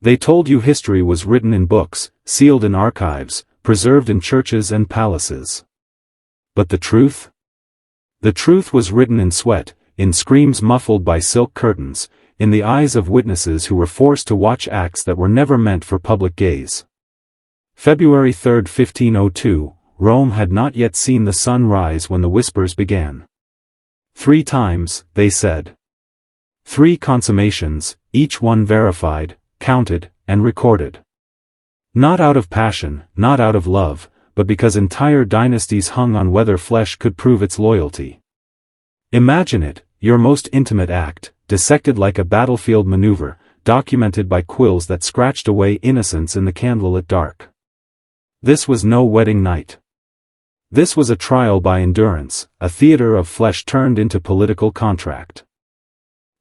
They told you history was written in books, sealed in archives, preserved in churches and palaces. But the truth? The truth was written in sweat, in screams muffled by silk curtains, in the eyes of witnesses who were forced to watch acts that were never meant for public gaze. February 3, 1502, Rome had not yet seen the sun rise when the whispers began. 3 times, they said. 3 consummations, each one verified, counted, and recorded. Not out of passion, not out of love, but because entire dynasties hung on whether flesh could prove its loyalty. Imagine it, your most intimate act, dissected like a battlefield maneuver, documented by quills that scratched away innocence in the candlelit dark. This was no wedding night. This was a trial by endurance, a theater of flesh turned into political contract.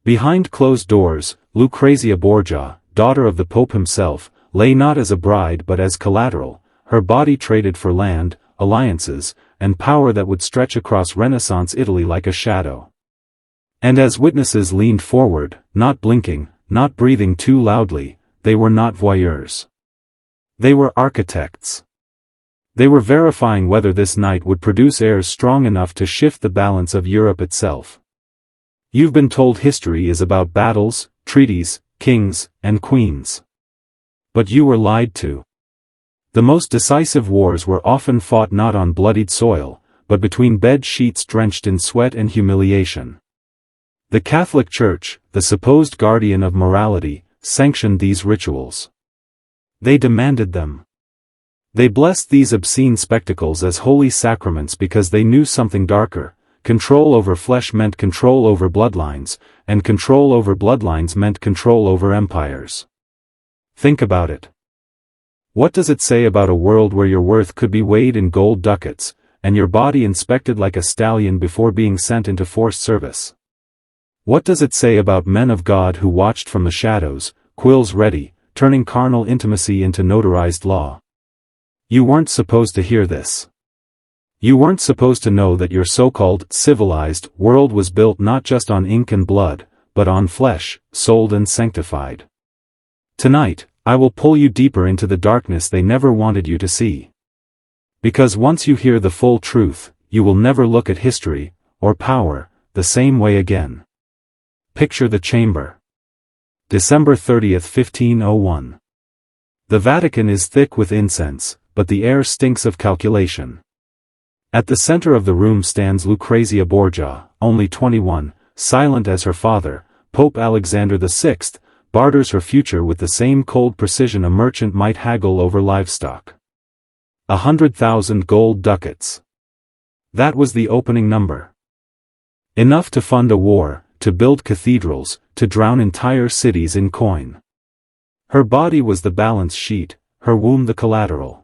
Behind closed doors, Lucrezia Borgia, daughter of the Pope himself, lay not as a bride but as collateral, her body traded for land, alliances, and power that would stretch across Renaissance Italy like a shadow. And as witnesses leaned forward, not blinking, not breathing too loudly, they were not voyeurs. They were architects. They were verifying whether this night would produce heirs strong enough to shift the balance of Europe itself. You've been told history is about battles, treaties, kings, and queens. But you were lied to. The most decisive wars were often fought not on bloodied soil, but between bed sheets drenched in sweat and humiliation. The Catholic Church, the supposed guardian of morality, sanctioned these rituals. They demanded them. They blessed these obscene spectacles as holy sacraments because they knew something darker. Control over flesh meant control over bloodlines, and control over bloodlines meant control over empires. Think about it. What does it say about a world where your worth could be weighed in gold ducats, and your body inspected like a stallion before being sent into forced service? What does it say about men of God who watched from the shadows, quills ready, turning carnal intimacy into notarized law? You weren't supposed to hear this. You weren't supposed to know that your so-called civilized world was built not just on ink and blood, but on flesh, souled and sanctified. Tonight, I will pull you deeper into the darkness they never wanted you to see. Because once you hear the full truth, you will never look at history, or power, the same way again. Picture the chamber. December 30, 1501. The Vatican is thick with incense, but the air stinks of calculation. At the center of the room stands Lucrezia Borgia, only 21, silent as her father. Pope Alexander VI, barters her future with the same cold precision a merchant might haggle over livestock. 100,000 gold ducats. That was the opening number. Enough to fund a war, to build cathedrals, to drown entire cities in coin. Her body was the balance sheet, her womb the collateral.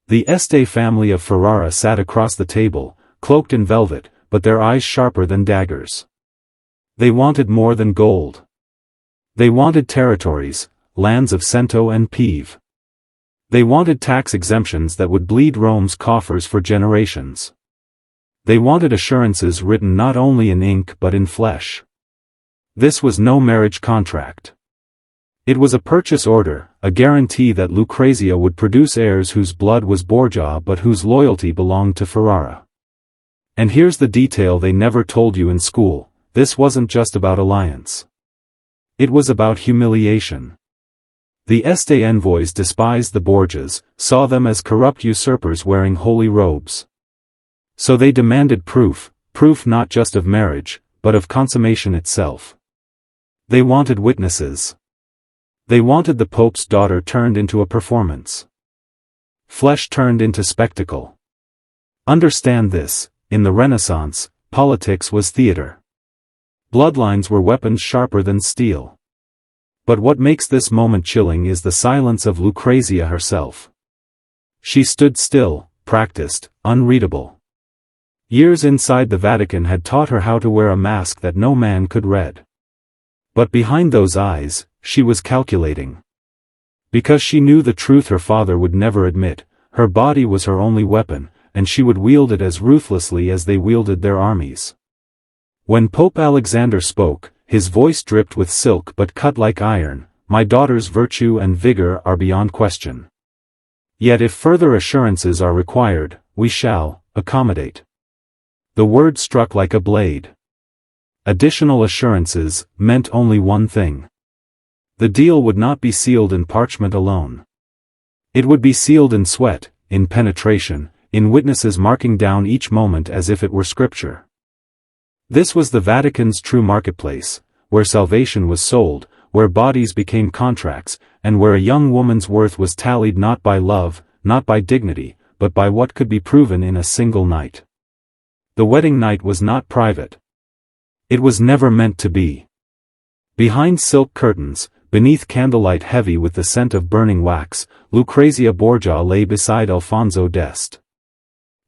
The Este family of Ferrara sat across the table, cloaked in velvet, but their eyes sharper than daggers. They wanted more than gold. They wanted territories, lands of Cento and Pieve. They wanted tax exemptions that would bleed Rome's coffers for generations. They wanted assurances written not only in ink but in flesh. This was no marriage contract. It was a purchase order, a guarantee that Lucrezia would produce heirs whose blood was Borgia but whose loyalty belonged to Ferrara. And here's the detail they never told you in school: this wasn't just about alliance. It was about humiliation. The Este envoys despised the Borgias, saw them as corrupt usurpers wearing holy robes. So they demanded proof not just of marriage, but of consummation itself. They wanted witnesses. They wanted the Pope's daughter turned into a performance. Flesh turned into spectacle. Understand this, in the Renaissance, politics was theater. Bloodlines were weapons sharper than steel. But what makes this moment chilling is the silence of Lucrezia herself. She stood still, practiced, unreadable. Years inside the Vatican had taught her how to wear a mask that no man could read. But behind those eyes, she was calculating. Because she knew the truth her father would never admit, her body was her only weapon, and she would wield it as ruthlessly as they wielded their armies. When Pope Alexander spoke, his voice dripped with silk but cut like iron. my daughter's virtue and vigor are beyond question. Yet if further assurances are required, we shall accommodate. The word struck like a blade. Additional assurances meant only one thing. The deal would not be sealed in parchment alone. It would be sealed in sweat, in penetration, in witnesses marking down each moment as if it were scripture. This was the Vatican's true marketplace, where salvation was sold, where bodies became contracts, and where a young woman's worth was tallied not by love, not by dignity, but by what could be proven in a single night. The wedding night was not private. It was never meant to be. Behind silk curtains, beneath candlelight heavy with the scent of burning wax, Lucrezia Borgia lay beside Alfonso d'Este.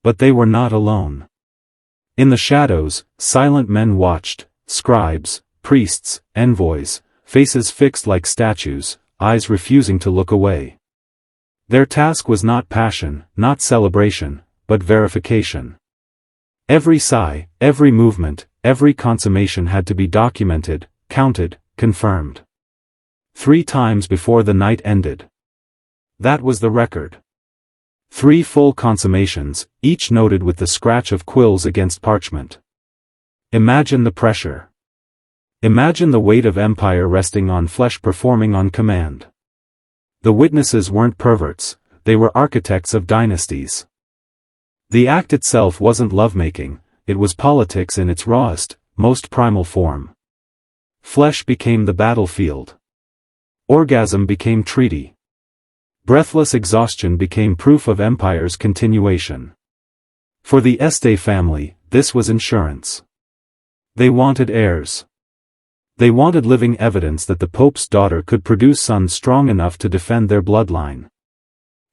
But they were not alone. In the shadows, silent men watched, scribes, priests, envoys, faces fixed like statues, eyes refusing to look away. Their task was not passion, not celebration, but verification. Every sigh, every movement, every consummation had to be documented, counted, confirmed. 3 times before the night ended. That was the record. 3 full consummations, each noted with the scratch of quills against parchment. Imagine the pressure. Imagine the weight of empire resting on flesh performing on command. The witnesses weren't perverts, they were architects of dynasties. The act itself wasn't lovemaking, it was politics in its rawest, most primal form. Flesh became the battlefield. Orgasm became treaty. Breathless exhaustion became proof of empire's continuation. For the Este family, this was insurance. They wanted heirs. They wanted living evidence that the Pope's daughter could produce sons strong enough to defend their bloodline.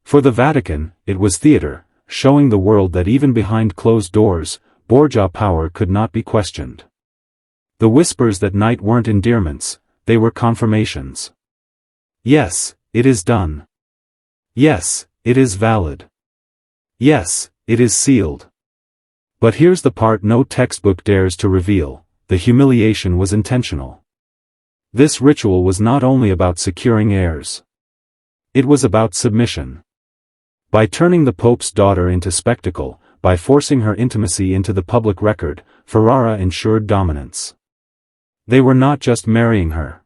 For the Vatican, it was theater, showing the world that even behind closed doors, Borgia power could not be questioned. The whispers that night weren't endearments, they were confirmations. Yes, it is done. Yes, it is valid. Yes, it is sealed. But here's the part no textbook dares to reveal, the humiliation was intentional. This ritual was not only about securing heirs. It was about submission. By turning the Pope's daughter into spectacle, by forcing her intimacy into the public record, Ferrara ensured dominance. They were not just marrying her.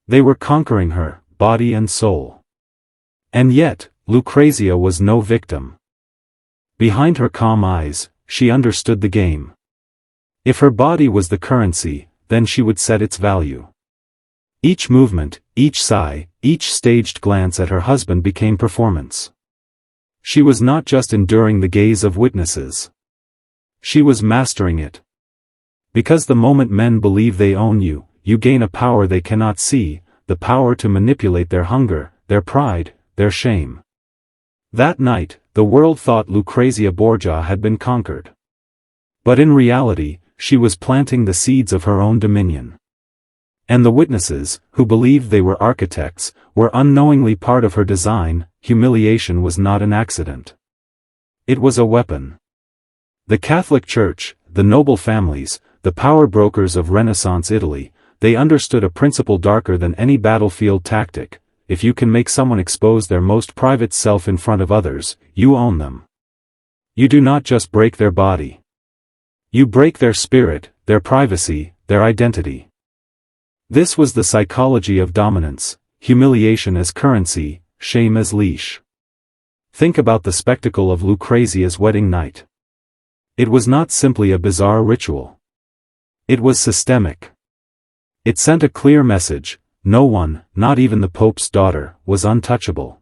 They were conquering her, body and soul. And yet, Lucrezia was no victim. Behind her calm eyes, she understood the game. If her body was the currency, then she would set its value. Each movement, each sigh, each staged glance at her husband became performance. She was not just enduring the gaze of witnesses. She was mastering it. Because the moment men believe they own you, you gain a power they cannot see, the power to manipulate their hunger, their pride, their shame. That night, the world thought Lucrezia Borgia had been conquered. But in reality, she was planting the seeds of her own dominion. And the witnesses, who believed they were architects, were unknowingly part of her design. Humiliation was not an accident. It was a weapon. The Catholic Church, the noble families, the power brokers of Renaissance Italy, they understood a principle darker than any battlefield tactic: if you can make someone expose their most private self in front of others, you own them. You do not just break their body. You break their spirit, their privacy, their identity. This was the psychology of dominance: humiliation as currency, shame as leash. Think about the spectacle of Lucrezia's wedding night. It was not simply a bizarre ritual. It was systemic. It sent a clear message: no one, not even the Pope's daughter, was untouchable.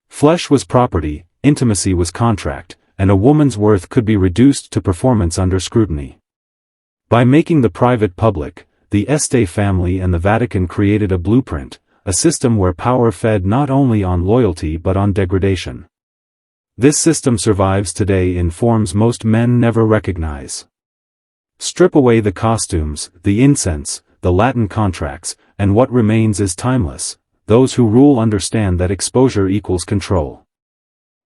Flesh was property, intimacy was contract, and a woman's worth could be reduced to performance under scrutiny. By making the private public, the Este family and the Vatican created a blueprint, a system where power fed not only on loyalty but on degradation. This system survives today in forms most men never recognize. Strip away the costumes, the incense, the Latin contracts, and what remains is timeless. Those who rule understand that exposure equals control.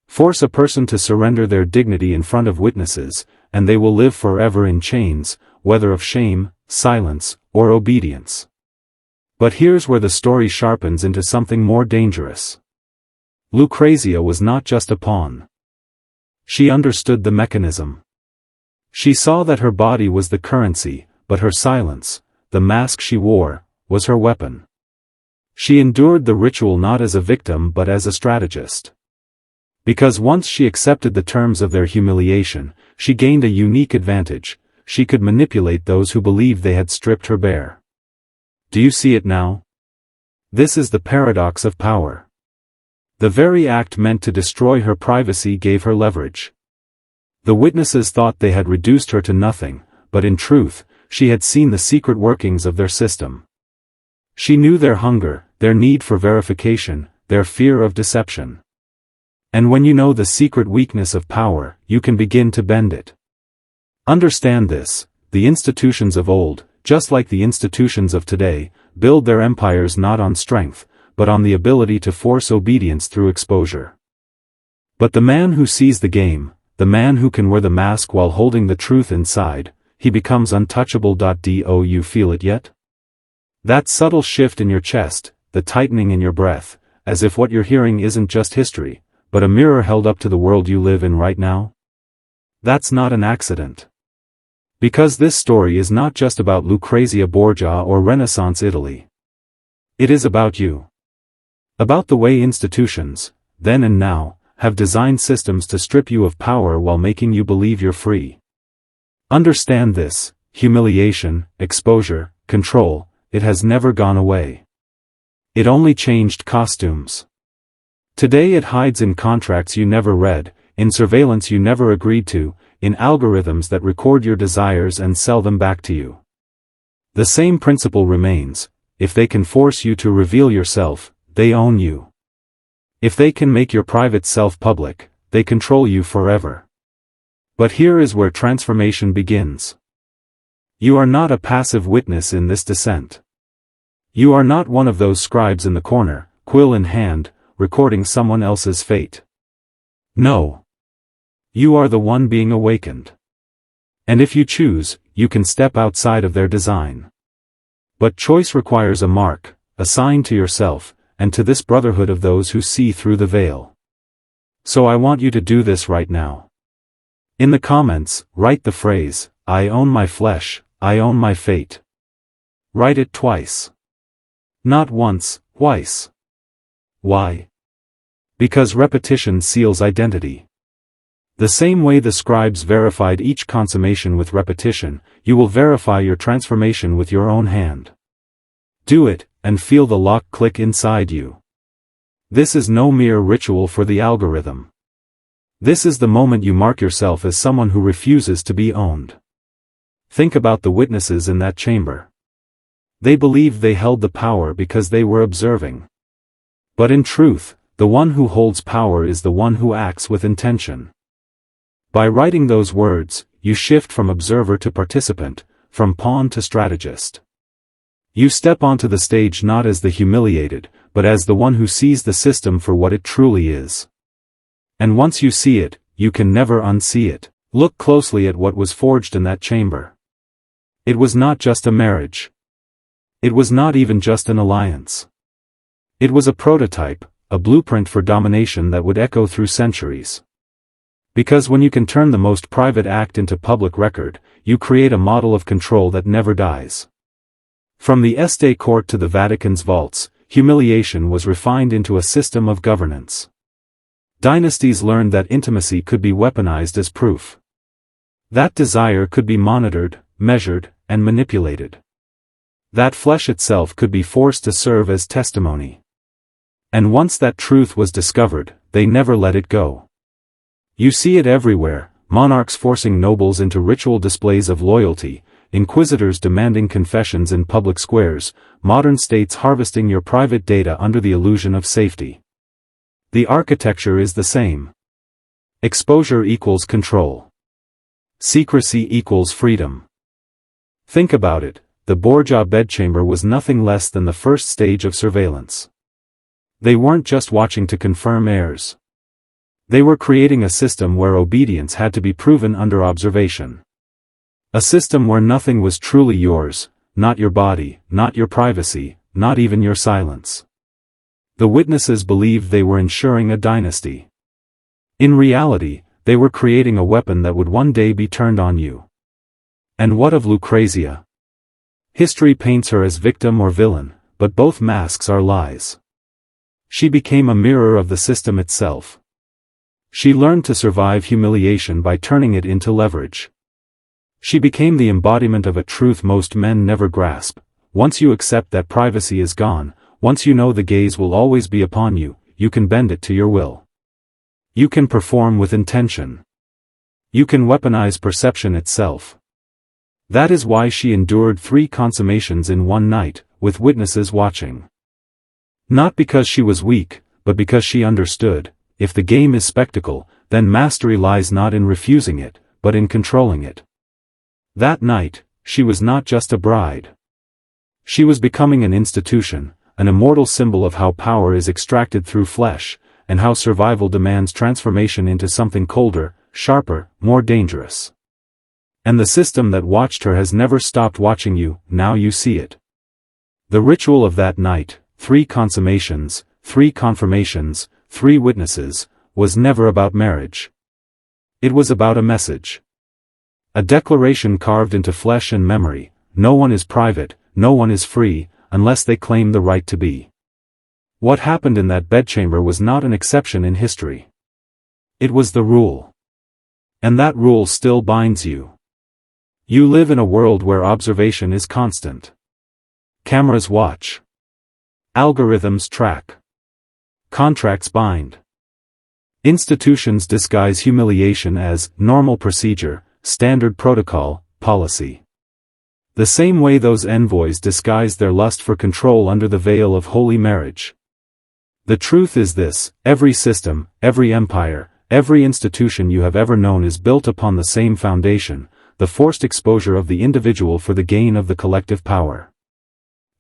Force a person to surrender their dignity in front of witnesses, and they will live forever in chains, whether of shame, silence, or obedience. But here's where the story sharpens into something more dangerous. Lucrezia was not just a pawn. She understood the mechanism. She saw that her body was the currency, but her silence, the mask she wore, was her weapon. She endured the ritual not as a victim but as a strategist. Because once she accepted the terms of their humiliation, she gained a unique advantage: she could manipulate those who believed they had stripped her bare. Do you see it now? This is the paradox of power. The very act meant to destroy her privacy gave her leverage. The witnesses thought they had reduced her to nothing, but in truth, she had seen the secret workings of their system. She knew their hunger, their need for verification, their fear of deception. And when you know the secret weakness of power, you can begin to bend it. Understand this: the institutions of old, just like the institutions of today, build their empires not on strength, but on the ability to force obedience through exposure. But the man who sees the game, the man who can wear the mask while holding the truth inside, he becomes untouchable. Do you feel it yet? That subtle shift in your chest, the tightening in your breath, as if what you're hearing isn't just history, but a mirror held up to the world you live in right now? That's not an accident. Because this story is not just about Lucrezia Borgia or Renaissance Italy. It is about you. About the way institutions, then and now, have designed systems to strip you of power while making you believe you're free. Understand this: humiliation, exposure, control, it has never gone away. It only changed costumes. Today it hides in contracts you never read, in surveillance you never agreed to, in algorithms that record your desires and sell them back to you. The same principle remains: if they can force you to reveal yourself, they own you. If they can make your private self public, they control you forever. But here is where transformation begins. You are not a passive witness in this descent. You are not one of those scribes in the corner, quill in hand, recording someone else's fate. No. You are the one being awakened. And if you choose, you can step outside of their design. But choice requires a mark, a sign to yourself, and to this brotherhood of those who see through the veil. So I want you to do this right now. In the comments, write the phrase, "I own my flesh, I own my fate." Write it twice. Not once, twice. Why? Because repetition seals identity. The same way the scribes verified each consummation with repetition, you will verify your transformation with your own hand. Do it, and feel the lock click inside you. This is no mere ritual for the algorithm. This is the moment you mark yourself as someone who refuses to be owned. Think about the witnesses in that chamber. They believed they held the power because they were observing. But in truth, the one who holds power is the one who acts with intention. By writing those words, you shift from observer to participant, from pawn to strategist. You step onto the stage not as the humiliated, but as the one who sees the system for what it truly is. And once you see it, you can never unsee it. Look closely at what was forged in that chamber. It was not just a marriage. It was not even just an alliance. It was a prototype, a blueprint for domination that would echo through centuries. Because when you can turn the most private act into public record, you create a model of control that never dies. From the Este court to the Vatican's vaults, humiliation was refined into a system of governance. Dynasties learned that intimacy could be weaponized as proof. That desire could be monitored, measured, and manipulated. That flesh itself could be forced to serve as testimony. And once that truth was discovered, they never let it go. You see it everywhere: monarchs forcing nobles into ritual displays of loyalty, inquisitors demanding confessions in public squares, modern states harvesting your private data under the illusion of safety. The architecture is the same. Exposure equals control. Secrecy equals freedom. Think about it: the Borgia bedchamber was nothing less than the first stage of surveillance. They weren't just watching to confirm heirs. They were creating a system where obedience had to be proven under observation. A system where nothing was truly yours, not your body, not your privacy, not even your silence. The witnesses believed they were ensuring a dynasty. In reality, they were creating a weapon that would one day be turned on you. And what of Lucrezia? History paints her as victim or villain, but both masks are lies. She became a mirror of the system itself. She learned to survive humiliation by turning it into leverage. She became the embodiment of a truth most men never grasp. Once you accept that privacy is gone, once you know the gaze will always be upon you, you can bend it to your will. You can perform with intention. You can weaponize perception itself. That is why she endured 3 consummations in one night, with witnesses watching. Not because she was weak, but because she understood. If the game is spectacle, then mastery lies not in refusing it, but in controlling it. That night, she was not just a bride. She was becoming an institution, an immortal symbol of how power is extracted through flesh, and how survival demands transformation into something colder, sharper, more dangerous. And the system that watched her has never stopped watching you, now you see it. The ritual of that night, 3 consummations, 3 confirmations, 3 witnesses, was never about marriage. It was about a message. A declaration carved into flesh and memory: no one is private, no one is free, unless they claim the right to be. What happened in that bedchamber was not an exception in history. It was the rule. And that rule still binds you. You live in a world where observation is constant. Cameras watch. Algorithms track. Contracts bind. Institutions disguise humiliation as normal procedure, standard protocol, policy. The same way those envoys disguised their lust for control under the veil of holy marriage. The truth is this: every system, every empire, every institution you have ever known is built upon the same foundation, the forced exposure of the individual for the gain of the collective power.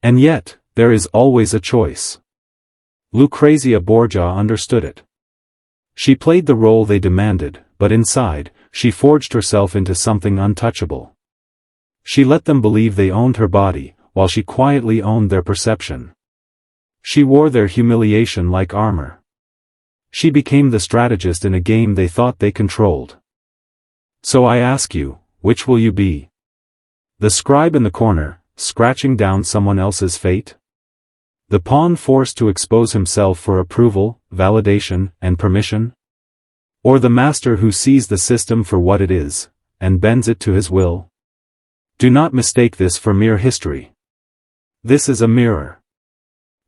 And yet, there is always a choice. Lucrezia Borgia understood it. She played the role they demanded, but inside, she forged herself into something untouchable. She let them believe they owned her body, while she quietly owned their perception. She wore their humiliation like armor. She became the strategist in a game they thought they controlled. So I ask you, which will you be? The scribe in the corner, scratching down someone else's fate? The pawn forced to expose himself for approval, validation, and permission? Or the master who sees the system for what it is, and bends it to his will? Do not mistake this for mere history. This is a mirror.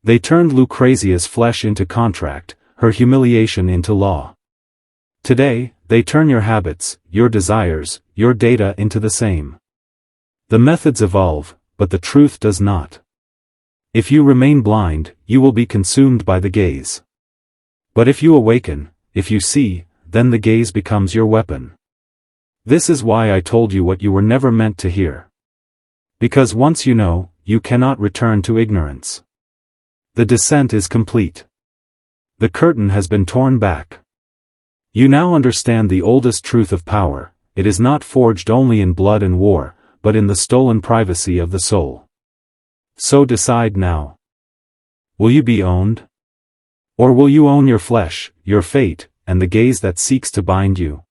They turned Lucrezia's flesh into contract, her humiliation into law. Today, they turn your habits, your desires, your data into the same. The methods evolve, but the truth does not. If you remain blind, you will be consumed by the gaze. But if you awaken, if you see, then the gaze becomes your weapon. This is why I told you what you were never meant to hear. Because once you know, you cannot return to ignorance. The descent is complete. The curtain has been torn back. You now understand the oldest truth of power: it is not forged only in blood and war, but in the stolen privacy of the soul. So decide now. Will you be owned? Or will you own your flesh, your fate, and the gaze that seeks to bind you?